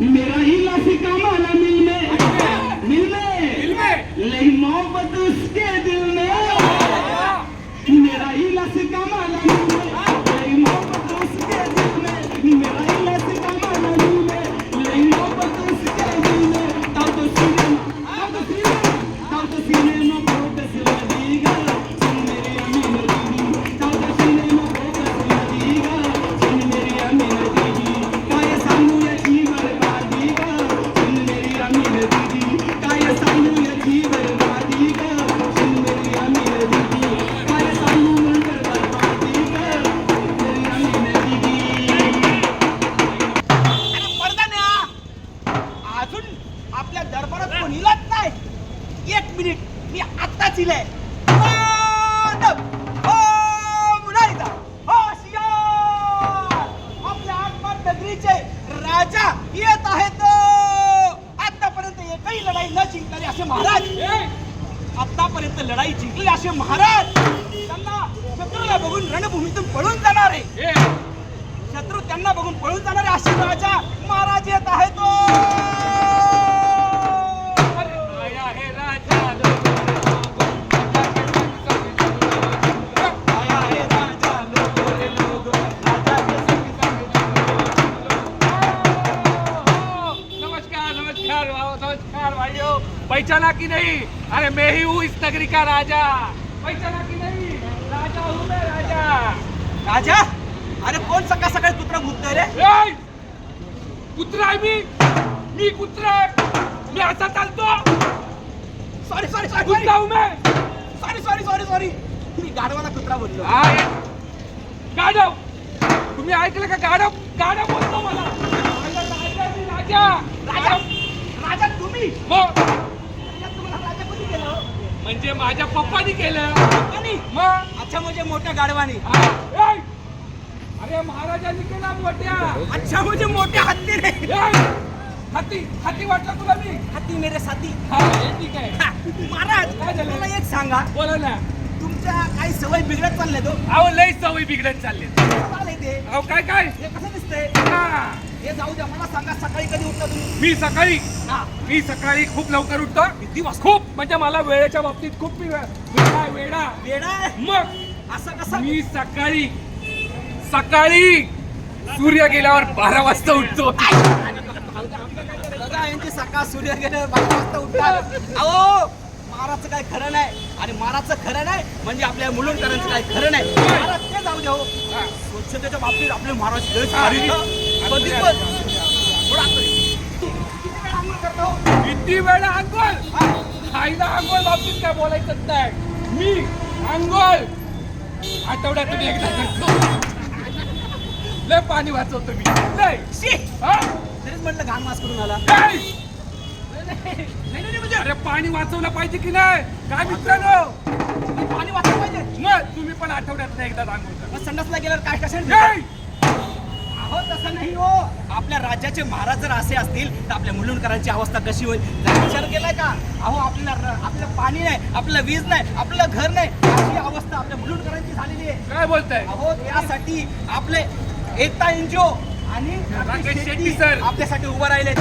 मेरा हिला सिकामा ना मिल में ले मोहब्बत उसके दिल में मेरा हिला सिकामा ना मिल में ले मोहब्बत उसके दिल में मेरा हिला सिकामा ना मिल में ले मोहब्बत उसके दिल में ताऊ तो सीने में फोकस लगेगा सुन मेरी अमीन दीदी ताऊ तो सीने में फोकस लगेगा सुन मेरी अमीन दीदी काय सांगू याची बरबादी ग सुन मेरी अमीन दीदी काय सांगू याची बरबादी ग सुन मेरी अमीन दीदी काय सांगू म्हणकर बरबादी ग मेरी अमीन दीदी. अरे पडदान्या, अजून आपल्या दरबारात कोणीलाच नाही. एक मिनिट, मी आत्ताच इलंय. आपल्या आत्मात नगरीचे राजा येत आहेत. आतापर्यंत एकही लढाई न जिंकणारे असे महाराज, आतापर्यंत लढाई जिंकले असे महाराज त्यांना शत्रूला बघून रणभूमीतून पळून जाणारे, शत्रू त्यांना बघून पळून जाणारे असे राजा महाराज येत आहेत. नमस्कार भाइयों, पहचाना कि नहीं? अरे मैं ही हूँ इस नगरी का राजा. पहचाना कि नहीं? राजा हूँ मैं, राजा. राजा, अरे कोण सकाळ सकाळी कुत्रा भुकतोय रे? ए! कुत्रा आहे मी कुत्रा आहे. मी असा चालतो. सॉरी सॉरी कुत्रा हूँ मैं. सॉरी मी गाढवाला कुत्रा बोललो. गाढव, तुम्ही ऐकलं का? गाढव बोलतो मला. राजा राजा राजा तुम्ही? हो, तुम्हाला राजा कोणी केलं? म्हणजे माझ्या पप्पानी केलं. पप्पानी? मग अच्छा, म्हणजे मोठ्या गाढवानी. ए! अरे महाराजांनी केला मोठ्या. अच्छा, म्हणजे मोठ्या हत्तीने. हाती वाटलं तुला मी? हत्ती मेरे साथी. हा, हे ठीक आहे. महाराज, काय झालं? मला एक सांगा, बोला ना. तुमच्या काही सवय बिघडत चालल्या तो? अहो लय सवय बिघडत चालले. चाललंय ते. अहो काय हे कसं दिसतंय? हा. हे जाऊ द्या, मला सांगा सकाळी कधी उठता तुम्ही? मी सकाळी खूप लवकर उठतो. किती वाजता? खूप म्हणजे मला वेळेच्या बाबतीत खूप वेडा. वेडा आहे? मग असं कसं? मी सकाळी सूर्य गेल्यावर 12 वाजता उठतो. दादा, यांची सकाळ सूर्य गेलं 12 वाजता उठतात. अहो, महाराजचं काय खरं नाही, आणि महाराजचं खरं नाही म्हणजे आपल्या मुलुंडकरांचं काय खरं नाही. महाराज ते जाऊ द्या हो. स्वच्छतेच्या बाबतीत आपले महाराज लय भारी. कधी पण थोडं आतमध्ये. किती वेळा अंघोळ करता हो? किती वेळा अंघोळ? खायला अंघोळ बाबतीत काय बोलायचं नाही. मी अंघोळ आठवड्यातून एकदा करतो. लय पाणी वाचवतो मी. लय. शी! हा? तरीच म्हटलं घाण मास करून आला. काय? नाही म्हणजे अरे पाणी वाचवलं पाहिजे की नाही? काय मित्रांनो, पाणी वाचलं पाहिजे. मग तुम्ही पण आठवड्यात एकदा अंघोळ करा. मग संडासला गेल्यावर काय कशाने काय? अहो, तसं नाही हो. आपल्या राज्याचे महाराज जर असे असतील तर आपल्या मुलुंडकरांची अवस्था कशी होईल? जरा विचार केलाय का? अहो, आपलं पाणी नाही, आपलं वीज नाही, आपलं घर नाही, अशी अवस्था आपल्या मुलुंडकरांची झालेली आहे. काय बोलताय? अहो, त्यासाठी आपले एकता एनजीओ आणि राकेश शेट्टी सर आपल्यासाठी उभं राहिले.